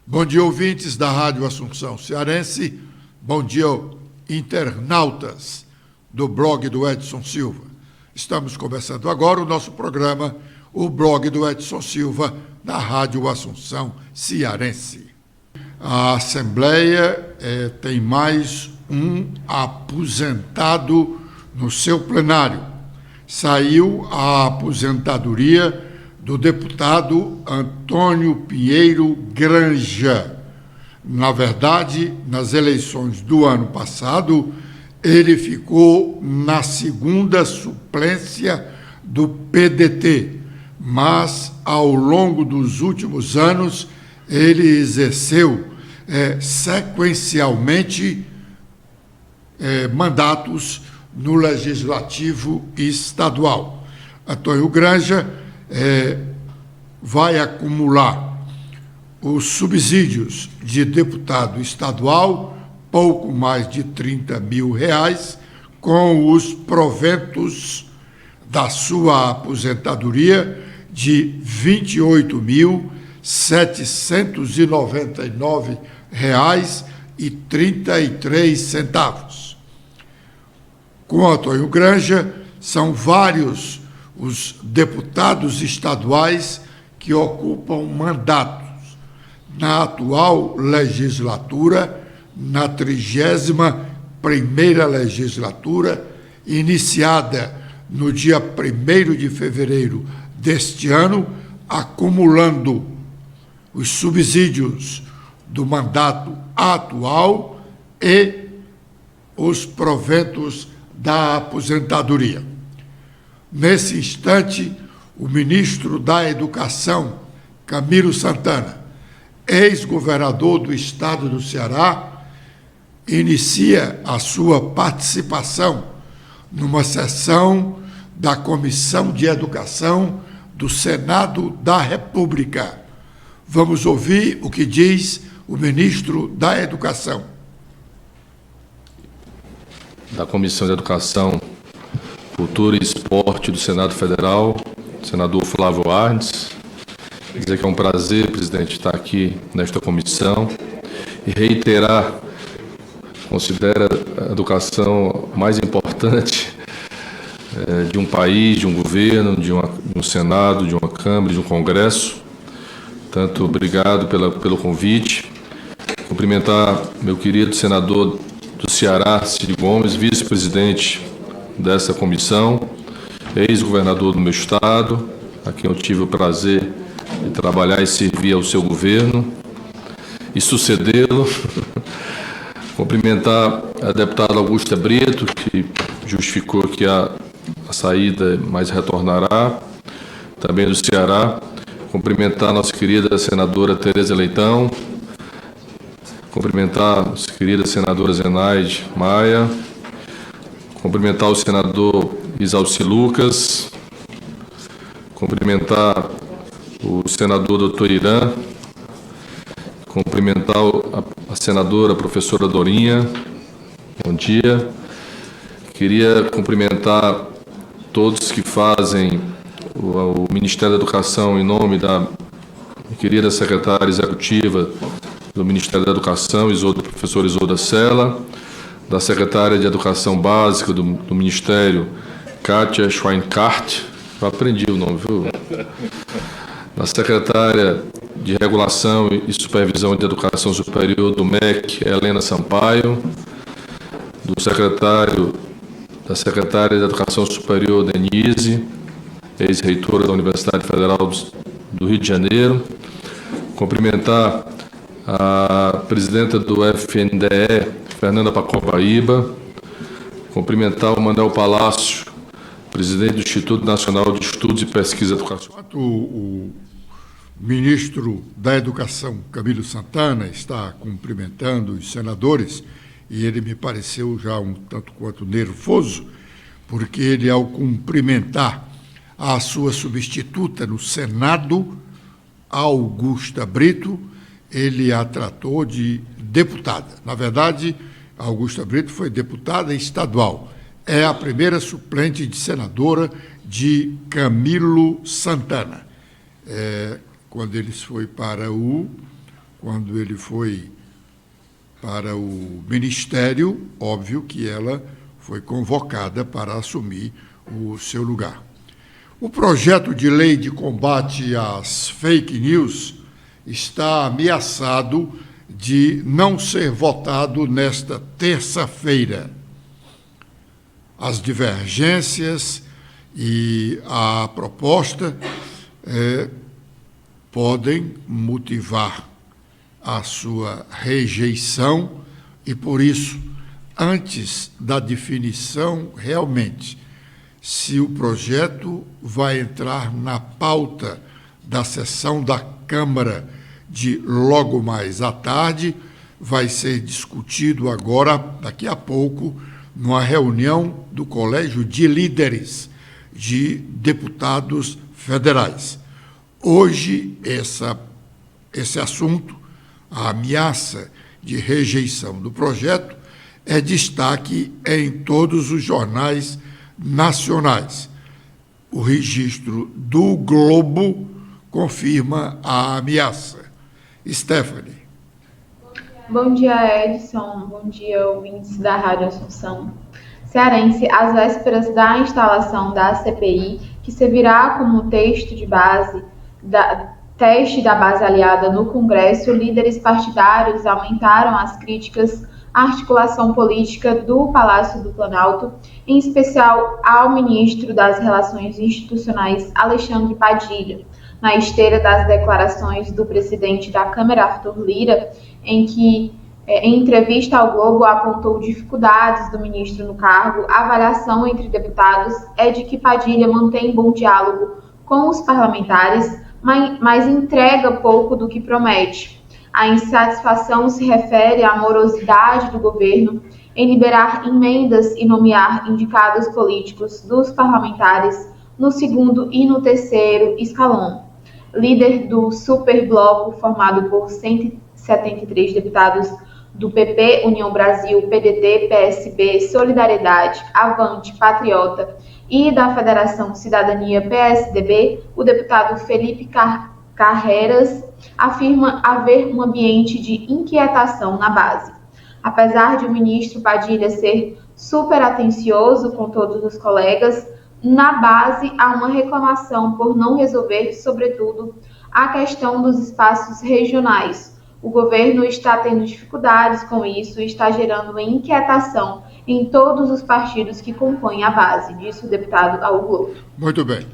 Bom dia, ouvintes da Rádio Assunção Cearense. Bom dia, internautas do blog do Edson Silva. Estamos começando agora o nosso programa, o blog do Edson Silva, da Rádio Assunção Cearense. A Assembleia tem mais um aposentado no seu plenário. Saiu a aposentadoria do deputado Antônio Pinheiro Granja. Na verdade, nas eleições do ano passado, ele ficou na segunda suplência do PDT, mas, ao longo dos últimos anos, ele exerceu sequencialmente mandatos no Legislativo Estadual. Antônio Granja vai acumular os subsídios de deputado estadual, pouco mais de R$30 mil, com os proventos da sua aposentadoria de R$ 28.799,33. Com Antônio Granja, são vários os deputados estaduais que ocupam mandatos na atual legislatura, na 31ª legislatura, iniciada no dia 1º de fevereiro deste ano, acumulando os subsídios do mandato atual e os proventos da aposentadoria. Nesse instante, o ministro da Educação, Camilo Santana, ex-governador do estado do Ceará, inicia a sua participação numa sessão da Comissão de Educação do Senado da República. Vamos ouvir o que diz o ministro da Educação. Da Comissão de Educação, Cultura e Esporte do Senado Federal, senador Flávio Arnes. Dizer que é um prazer, presidente, estar aqui nesta comissão e reiterar, considera a educação mais importante de um país, de um governo, de um Senado, de uma Câmara, de um Congresso. Portanto, obrigado pelo convite. Cumprimentar meu querido senador do Ceará, Ciro Gomes, vice-presidente dessa comissão, ex-governador do meu estado, a quem eu tive o prazer de trabalhar e servir ao seu governo e sucedê-lo. Cumprimentar a deputada Augusta Brito, que justificou que a saída, mas retornará, também do Ceará. Cumprimentar a nossa querida senadora Tereza Leitão, cumprimentar a nossa querida senadora Zenaide Maia, cumprimentar o senador Isalci Lucas, cumprimentar o senador doutor Irã, cumprimentar a senadora professora Dorinha, bom dia. Queria cumprimentar todos que fazem o Ministério da Educação em nome da minha querida secretária executiva do Ministério da Educação, professora Isolda Sela, da secretária de Educação Básica do Ministério, Kátia Schweinkart, eu aprendi o nome, viu? Da secretária de Regulação e Supervisão de Educação Superior do MEC, Helena Sampaio, da secretária de Educação Superior, Denise, ex-reitora da Universidade Federal do Rio de Janeiro. Cumprimentar a presidenta do FNDE, Fernanda Pacobaíba. Cumprimentar o Manuel Palácio, presidente do Instituto Nacional de Estudos e Pesquisa Educacional. O ministro da Educação, Camilo Santana, está cumprimentando os senadores e ele me pareceu já um tanto quanto nervoso, porque ele, ao cumprimentar a sua substituta no Senado, Augusta Brito, ele a tratou de deputada. Na verdade, Augusta Brito foi deputada estadual. É a primeira suplente de senadora de Camilo Santana. Quando ele foi para o quando ele foi para o Ministério, óbvio que ela foi convocada para assumir o seu lugar. O projeto de lei de combate às fake news está ameaçado de não ser votado nesta terça-feira. As divergências e a proposta podem motivar a sua rejeição e, por isso, antes da definição realmente se o projeto vai entrar na pauta da sessão da Câmara de logo mais à tarde, vai ser discutido agora, daqui a pouco, numa reunião do Colégio de Líderes de Deputados Federais. Hoje, esse assunto, a ameaça de rejeição do projeto, é destaque em todos os jornais nacionais. O registro do Globo confirma a ameaça. Stephanie. Bom dia, Edson. Bom dia, ouvintes da Rádio Assunção. Cearense, às vésperas da instalação da CPI, que servirá como teste da base aliada no Congresso, líderes partidários aumentaram as críticas à articulação política do Palácio do Planalto, em especial ao ministro das Relações Institucionais, Alexandre Padilha, na esteira das declarações do presidente da Câmara, Arthur Lira, em que, em entrevista ao Globo, apontou dificuldades do ministro no cargo. A avaliação entre deputados é de que Padilha mantém bom diálogo com os parlamentares, mas entrega pouco do que promete. A insatisfação se refere à morosidade do governo em liberar emendas e nomear indicados políticos dos parlamentares no segundo e no terceiro escalão. Líder do superbloco, formado por 173 deputados do PP, União Brasil, PDT, PSB, Solidariedade, Avante, Patriota e da Federação Cidadania, PSDB, o deputado Felipe Carreiras afirma haver um ambiente de inquietação na base. Apesar de o ministro Padilha ser super atencioso com todos os colegas, na base há uma reclamação por não resolver, sobretudo, a questão dos espaços regionais. O governo está tendo dificuldades com isso e está gerando uma inquietação em todos os partidos que compõem a base, disse o deputado ao Globo. Muito bem.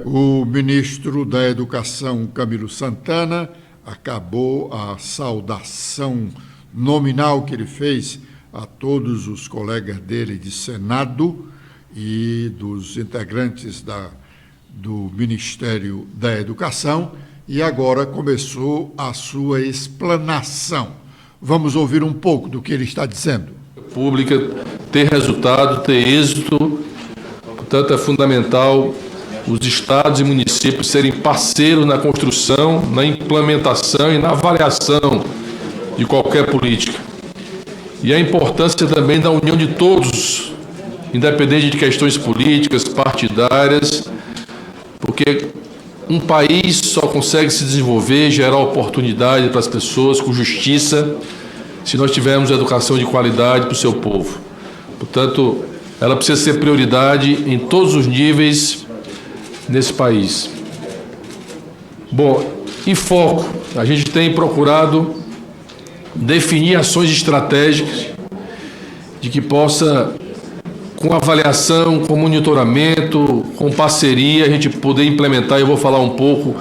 O ministro da Educação, Camilo Santana, acabou a saudação nominal que ele fez a todos os colegas dele de Senado e dos integrantes do Ministério da Educação, e agora começou a sua explanação. Vamos ouvir um pouco do que ele está dizendo. Pública ter resultado, ter êxito, portanto é fundamental os estados e municípios serem parceiros na construção, na implementação e na avaliação de qualquer política. E a importância também da união de todos, independente de questões políticas, partidárias, porque um país só consegue se desenvolver, gerar oportunidade para as pessoas com justiça, se nós tivermos educação de qualidade para o seu povo. Portanto, ela precisa ser prioridade em todos os níveis nesse país. Bom, em foco, a gente tem procurado definir ações estratégicas de que possa, com avaliação, com monitoramento, com parceria, a gente poder implementar. Eu vou falar um pouco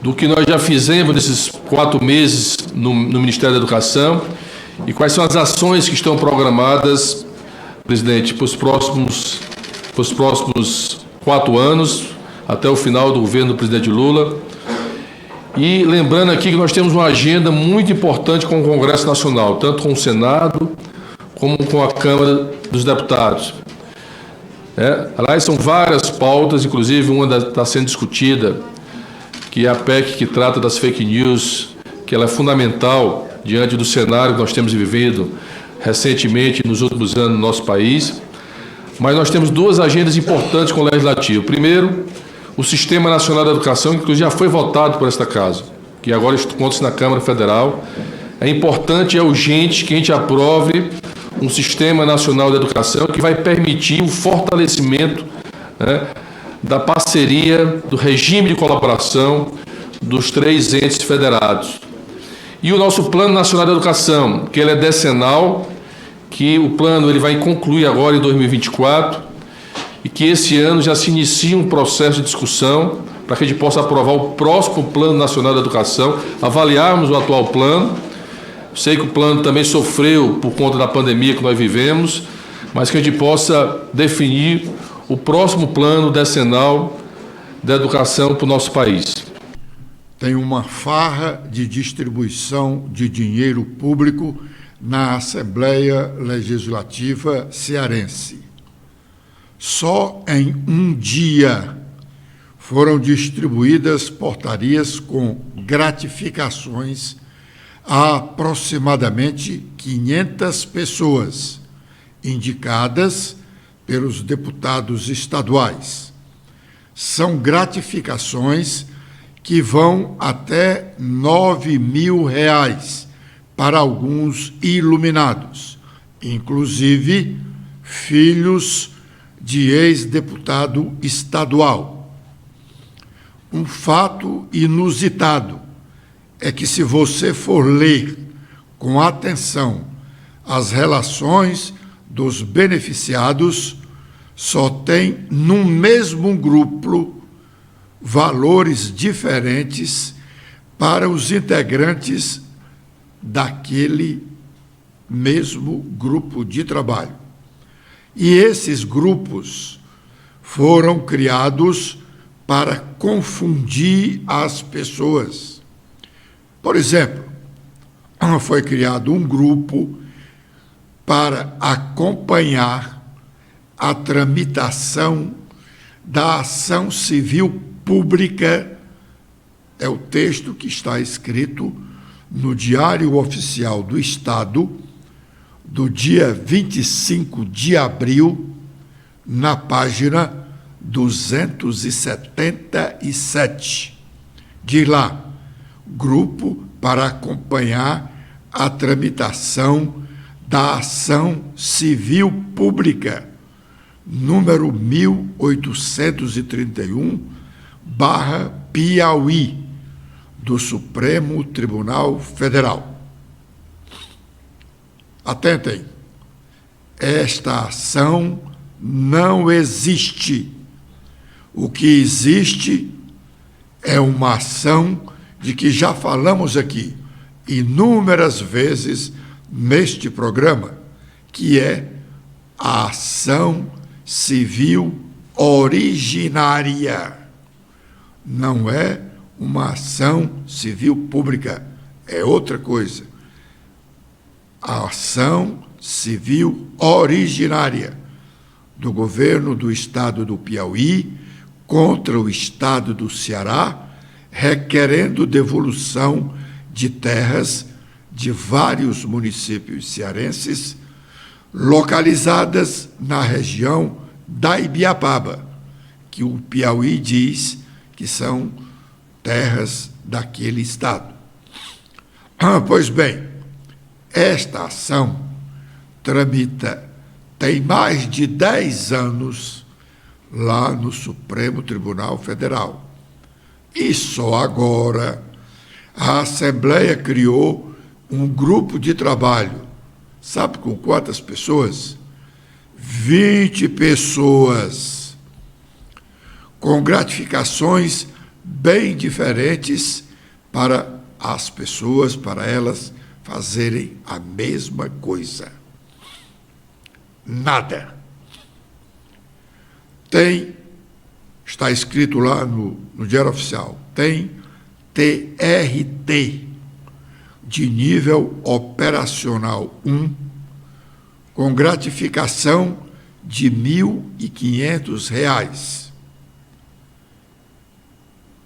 do que nós já fizemos nesses 4 meses no Ministério da Educação e quais são as ações que estão programadas, presidente, para os próximos 4 anos, até o final do governo do presidente Lula. E lembrando aqui que nós temos uma agenda muito importante com o Congresso Nacional, tanto com o Senado como com a Câmara dos Deputados. Aliás, são várias pautas, inclusive uma está sendo discutida, que é a PEC que trata das fake news, que ela é fundamental diante do cenário que nós temos vivido recentemente, nos últimos anos, no nosso país. Mas nós temos 2 agendas importantes com o Legislativo. Primeiro, o Sistema Nacional da Educação, que inclusive já foi votado por esta Casa, que agora encontra-se na Câmara Federal. É importante e é urgente que a gente aprove um Sistema Nacional de Educação que vai permitir o fortalecimento, né, da parceria, do regime de colaboração dos 3 entes federados. E o nosso Plano Nacional de Educação, que ele é decenal, que o plano ele vai concluir agora em 2024 e que esse ano já se inicia um processo de discussão para que a gente possa aprovar o próximo Plano Nacional de Educação, avaliarmos o atual plano. Sei que o plano também sofreu por conta da pandemia que nós vivemos, mas que a gente possa definir o próximo plano decenal da educação para o nosso país. Tem uma farra de distribuição de dinheiro público na Assembleia Legislativa cearense. Só em um dia foram distribuídas portarias com gratificações a aproximadamente 500 pessoas, indicadas pelos deputados estaduais. São gratificações que vão até R$ 9.000 para alguns iluminados, inclusive filhos de ex-deputado estadual. Um fato inusitado é que, se você for ler com atenção as relações dos beneficiados, só tem no mesmo grupo valores diferentes para os integrantes daquele mesmo grupo de trabalho. E esses grupos foram criados para confundir as pessoas. Por exemplo, foi criado um grupo para acompanhar a tramitação da ação civil pública, é o texto que está escrito no Diário Oficial do Estado, do dia 25 de abril, na página 277. Diz lá: grupo para acompanhar a tramitação da ação civil pública, número 1831/Piauí, do Supremo Tribunal Federal. Atentem, esta ação não existe. O que existe é uma ação de que já falamos aqui inúmeras vezes neste programa, que é a ação civil originária. Não é uma ação civil pública, é outra coisa. A ação civil originária do governo do estado do Piauí contra o estado do Ceará, requerendo devolução de terras de vários municípios cearenses localizadas na região da Ibiapaba, que o Piauí diz que são terras daquele estado. Pois bem, esta ação tem mais de 10 anos lá no Supremo Tribunal Federal. E só agora a Assembleia criou um grupo de trabalho. Sabe com quantas pessoas? 20 pessoas, com gratificações bem diferentes para as pessoas, para elas fazerem a mesma coisa. Nada. Está escrito lá no Diário Oficial, tem TRT, de nível operacional 1, com gratificação de R$ 1.500.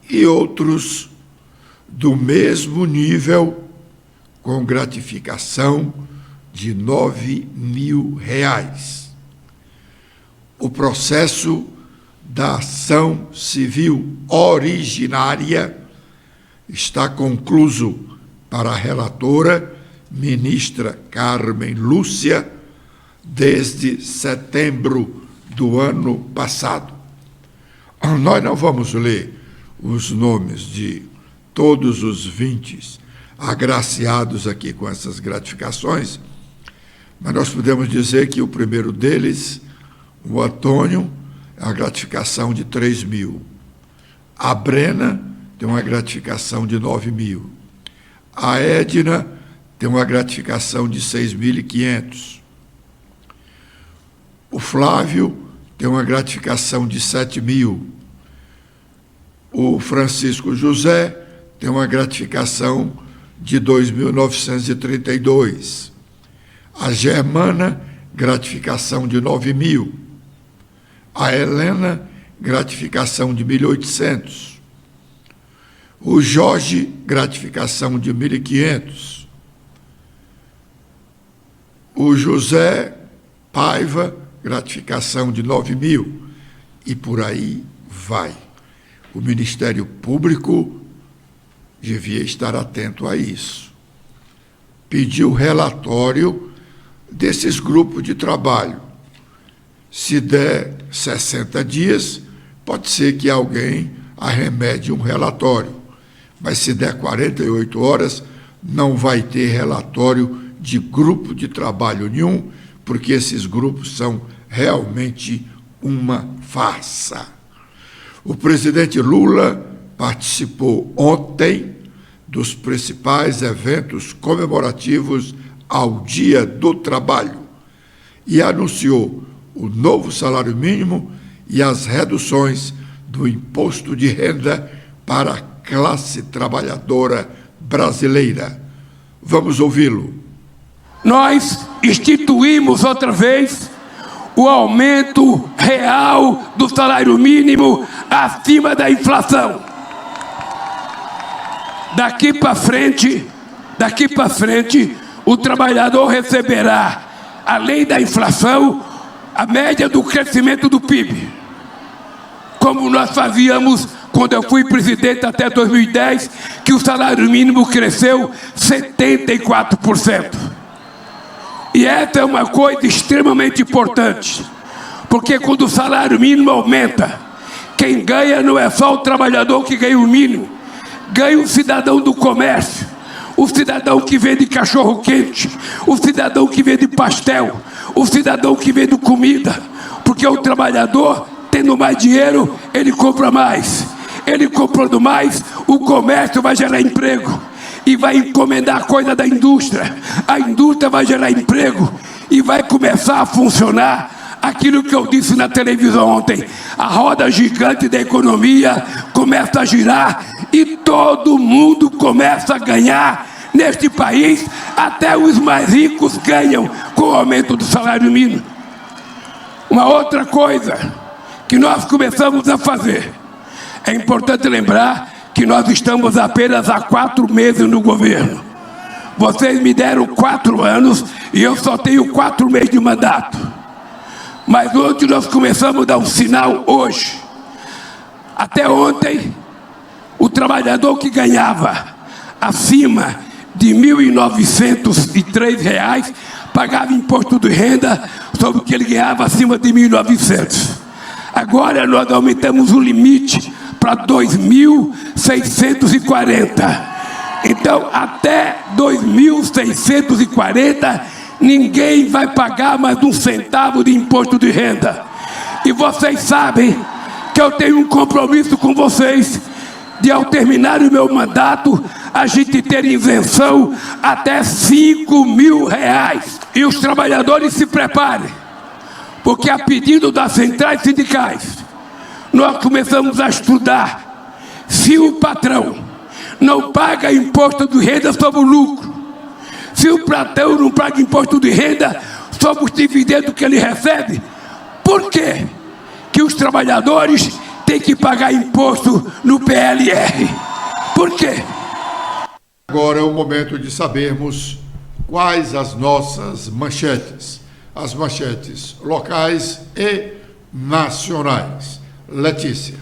E outros do mesmo nível, com gratificação de R$ 9.000. O processo da ação civil originária está concluso para a relatora, ministra Carmen Lúcia, desde setembro do ano passado. Nós não vamos ler os nomes de todos os 20 agraciados aqui com essas gratificações, mas nós podemos dizer que o primeiro deles, o Antônio, é uma gratificação de 3 mil. A Brena tem uma gratificação de 9 mil. A Edna tem uma gratificação de 6.500. O Flávio tem uma gratificação de 7 mil. O Francisco José tem uma gratificação de 2.932. A Germana, gratificação de 9 mil. A Helena, gratificação de 1.800. O Jorge, gratificação de 1.500. O José Paiva, gratificação de 9 mil. E por aí vai. O Ministério Público devia estar atento a isso. Pediu relatório desses grupos de trabalho. Se der 60 dias, pode ser que alguém arremede um relatório. Mas se der 48 horas, não vai ter relatório de grupo de trabalho nenhum, porque esses grupos são realmente uma farsa. O presidente Lula participou ontem dos principais eventos comemorativos ao Dia do Trabalho e anunciou o novo salário mínimo e as reduções do imposto de renda para a classe trabalhadora brasileira. Vamos ouvi-lo. Nós instituímos outra vez o aumento real do salário mínimo acima da inflação. Daqui para frente, o trabalhador receberá, além da inflação, a média do crescimento do PIB. Como nós fazíamos quando eu fui presidente até 2010, que o salário mínimo cresceu 74%. E essa é uma coisa extremamente importante, porque quando o salário mínimo aumenta, quem ganha não é só o trabalhador que ganha o mínimo, ganha o cidadão do comércio, o cidadão que vende cachorro-quente, o cidadão que vende pastel, o cidadão que vende comida, porque o trabalhador, tendo mais dinheiro, ele compra mais. Ele comprando mais, o comércio vai gerar emprego e vai encomendar coisa da indústria. A indústria vai gerar emprego e vai começar a funcionar aquilo que eu disse na televisão ontem. A roda gigante da economia começa a girar e todo mundo começa a ganhar neste país. Até os mais ricos ganham com o aumento do salário mínimo. Uma outra coisa que nós começamos a fazer, é importante lembrar que nós estamos apenas há 4 meses no governo. Vocês me deram 4 anos e eu só tenho 4 meses de mandato. Mas ontem nós começamos a dar um sinal hoje. Até ontem, o trabalhador que ganhava acima de R$ 1.903 pagava imposto de renda sobre o que ele ganhava acima de 1.900. Agora nós aumentamos o limite para 2.640. Então, até 2.640, ninguém vai pagar mais um centavo de imposto de renda. E vocês sabem que eu tenho um compromisso com vocês de, ao terminar o meu mandato, a gente ter isenção até R$ 5.000. E os trabalhadores se preparem, porque a pedido das centrais sindicais, nós começamos a estudar se o patrão não paga imposto de renda sobre o lucro, se o patrão não paga imposto de renda sobre os dividendos que ele recebe, por quê que os trabalhadores têm que pagar imposto no PLR? Por quê? Agora é o momento de sabermos quais as nossas manchetes, as manchetes locais e nacionais. Letícia.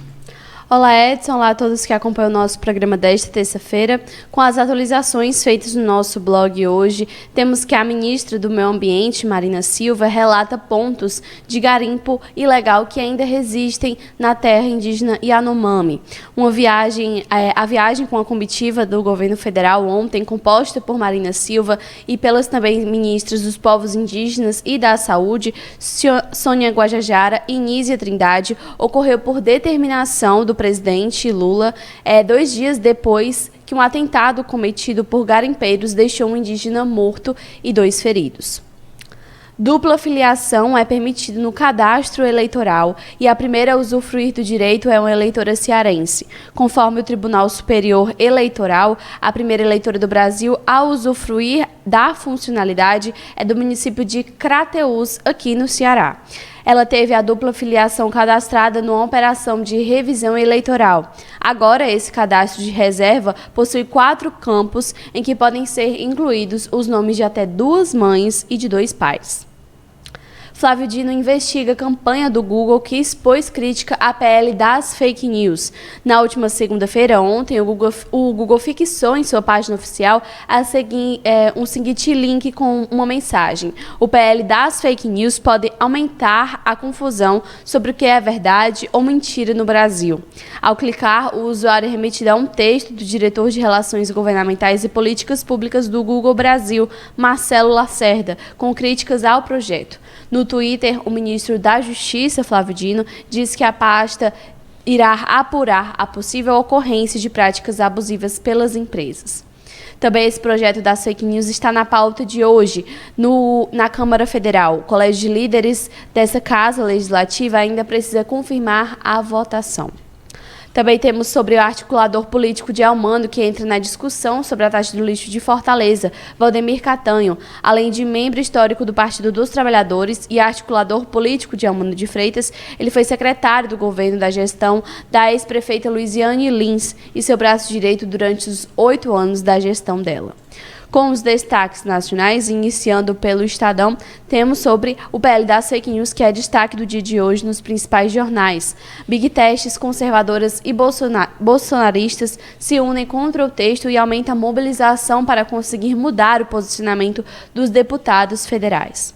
Olá, Edson. Olá a todos que acompanham o nosso programa desta terça-feira. Com as atualizações feitas no nosso blog hoje, temos que a ministra do Meio Ambiente, Marina Silva, relata pontos de garimpo ilegal que ainda resistem na terra indígena Yanomami. A viagem com a comitiva do governo federal ontem, composta por Marina Silva e pelas também ministras dos povos indígenas e da saúde, Sônia Guajajara e Nízia Trindade, ocorreu por determinação do presidente Lula, 2 dias depois que um atentado cometido por garimpeiros deixou um indígena morto e 2 feridos. Dupla filiação é permitida no cadastro eleitoral e a primeira a usufruir do direito é uma eleitora cearense. Conforme o Tribunal Superior Eleitoral, a primeira eleitora do Brasil a usufruir da funcionalidade é do município de Crateús, aqui no Ceará. Ela teve a dupla filiação cadastrada numa operação de revisão eleitoral. Agora, esse cadastro de reserva possui 4 campos em que podem ser incluídos os nomes de até 2 mães e de 2 pais. Flávio Dino investiga a campanha do Google que expôs crítica à PL das fake news. Na última segunda-feira, ontem, o Google fixou em sua página oficial um seguinte link com uma mensagem. O PL das fake news pode aumentar a confusão sobre o que é verdade ou mentira no Brasil. Ao clicar, o usuário é remetido a um texto do diretor de Relações Governamentais e Políticas Públicas do Google Brasil, Marcelo Lacerda, com críticas ao projeto. No Twitter, o ministro da Justiça, Flávio Dino, disse que a pasta irá apurar a possível ocorrência de práticas abusivas pelas empresas. Também esse projeto das fake news está na pauta de hoje, na Câmara Federal. O Colégio de Líderes dessa Casa Legislativa ainda precisa confirmar a votação. Também temos sobre o articulador político de Elmano, que entra na discussão sobre a taxa do lixo de Fortaleza, Valdemir Catanho, além de membro histórico do Partido dos Trabalhadores e articulador político de Elmano de Freitas. Ele foi secretário do governo da gestão da ex-prefeita Luiziane Lins e seu braço direito durante os 8 anos da gestão dela. Com os destaques nacionais, iniciando pelo Estadão, temos sobre o PL das fake news, que é destaque do dia de hoje nos principais jornais. Big Techs, conservadoras e bolsonaristas se unem contra o texto e aumenta a mobilização para conseguir mudar o posicionamento dos deputados federais.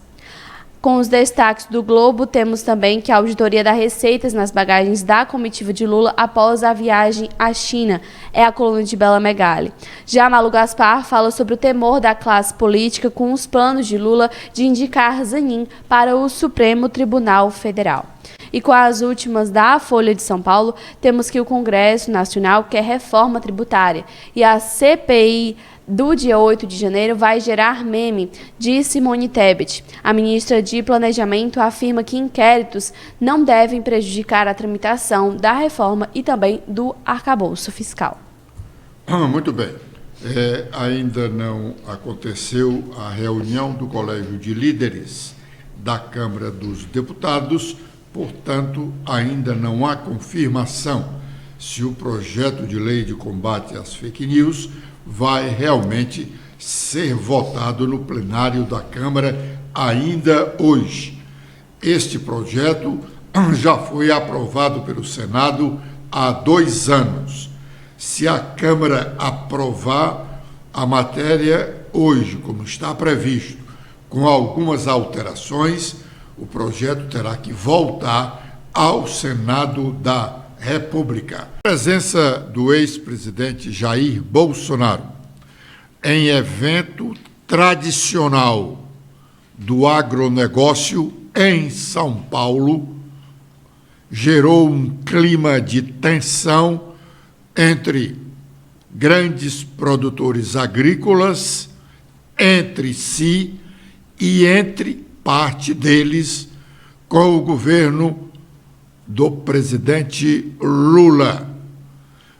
Com os destaques do Globo, temos também que a auditoria da Receitas nas bagagens da comitiva de Lula após a viagem à China. É a coluna de Bela Megali. Já Malu Gaspar fala sobre o temor da classe política com os planos de Lula de indicar Zanin para o Supremo Tribunal Federal. E com as últimas da Folha de São Paulo, temos que o Congresso Nacional quer reforma tributária e a CPI do dia 8 de janeiro vai gerar meme, diz Simone Tebet. A ministra de Planejamento afirma que inquéritos não devem prejudicar a tramitação da reforma e também do arcabouço fiscal. Muito bem. Ainda não aconteceu a reunião do Colégio de Líderes da Câmara dos Deputados, portanto, ainda não há confirmação se o projeto de lei de combate às fake news vai realmente ser votado no plenário da Câmara ainda hoje. Este projeto já foi aprovado pelo Senado há 2 anos. Se a Câmara aprovar a matéria hoje, como está previsto, com algumas alterações, o projeto terá que voltar ao Senado da República. A presença do ex-presidente Jair Bolsonaro em evento tradicional do agronegócio em São Paulo gerou um clima de tensão entre grandes produtores agrícolas, entre si e entre parte deles com o governo do presidente Lula.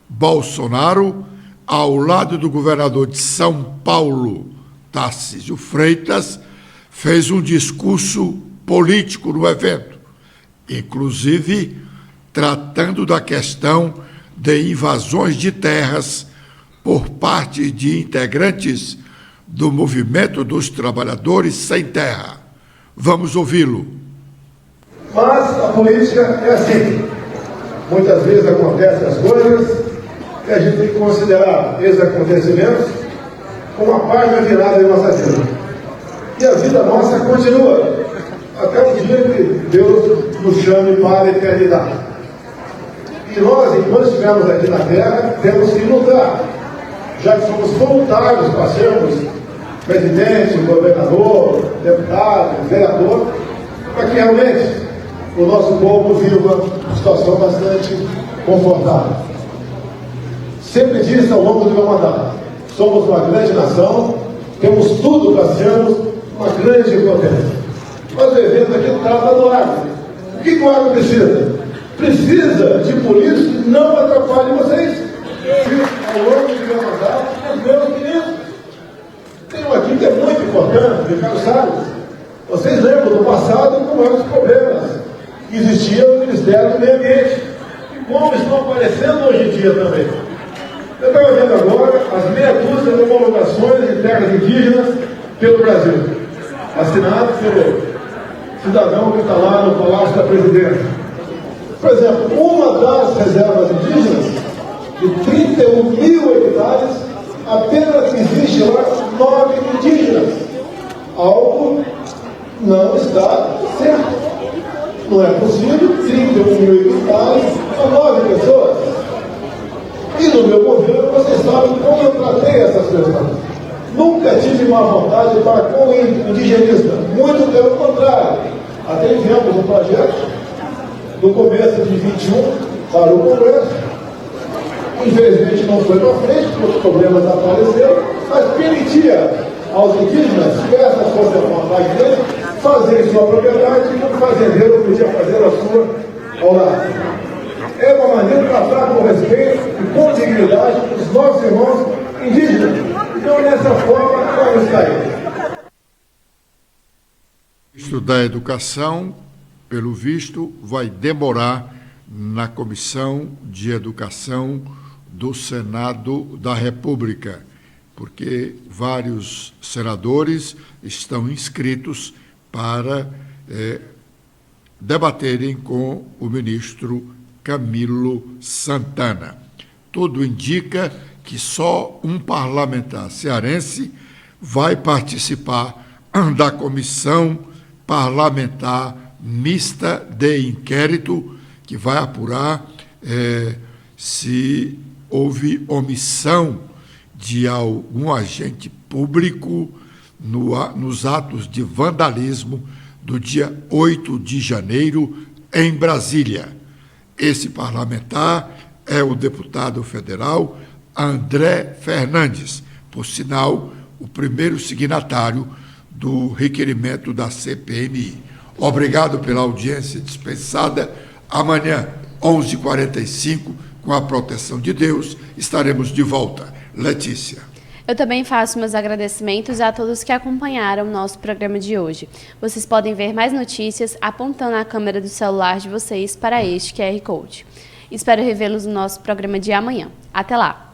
Bolsonaro, ao lado do governador de São Paulo, Tarcísio Freitas, fez um discurso político no evento, inclusive tratando da questão de invasões de terras por parte de integrantes do Movimento dos Trabalhadores Sem Terra. Vamos ouvi-lo. Mas a política é assim. Muitas vezes acontecem as coisas e a gente tem que considerar esses acontecimentos como uma página virada em nossa vida. E a vida nossa continua até o dia que Deus nos chame para a eternidade. E nós, enquanto estivermos aqui na Terra, temos que lutar, já que somos voluntários para sermos presidente, governador, deputado, vereador, para que realmente o nosso povo viva uma situação bastante confortável. Sempre disse ao longo do meu mandato, somos uma grande nação, temos tudo para sermos uma grande potência. Mas o evento aqui trata do agro. O que o agro precisa? Precisa de políticos que não atrapalhem vocês. Ao longo do meu mandato, os meus ministros. Tem um aqui que é muito importante, Ricardo Salles. Vocês lembram do passado como eram os problemas que existiam no Ministério do Meio Ambiente e como estão aparecendo hoje em dia também. Eu estava vendo agora as meia dúzia de homologações de terras indígenas pelo Brasil, assinadas pelo cidadão que está lá no Palácio da Presidência. Por exemplo, uma das reservas indígenas, de 31 mil hectares, apenas existe lá 9 indígenas. Algo não está certo. Não é possível 31 mil hectares para 9 pessoas. E no meu governo, vocês sabem como eu tratei essas questões. Nunca tive má vontade para com o indigenista. Muito pelo contrário. Até enviamos um projeto no começo de 21 para o Congresso. Infelizmente não foi para frente, porque os problemas apareceram, mas permitia aos indígenas, se essa fosse a vontade deles, fazer sua propriedade e o fazendeiro podia fazer a sua ao lado. É uma maneira de tratar com respeito e com dignidade os nossos irmãos indígenas. Então, dessa forma, vamos cair. O ministro da Educação, pelo visto, vai demorar na Comissão de Educação do Senado da República, porque vários senadores estão inscritos para debaterem com o ministro Camilo Santana. Tudo indica que só um parlamentar cearense vai participar da Comissão Parlamentar Mista de Inquérito, que vai apurar se houve omissão de algum agente público nos atos de vandalismo do dia 8 de janeiro em Brasília. Esse parlamentar é o deputado federal André Fernandes, por sinal, o primeiro signatário do requerimento da CPMI. Obrigado pela audiência dispensada. Amanhã, 11h45, com a proteção de Deus, estaremos de volta. Letícia. Eu também faço meus agradecimentos a todos que acompanharam o nosso programa de hoje. Vocês podem ver mais notícias apontando a câmera do celular de vocês para este QR Code. Espero revê-los no nosso programa de amanhã. Até lá!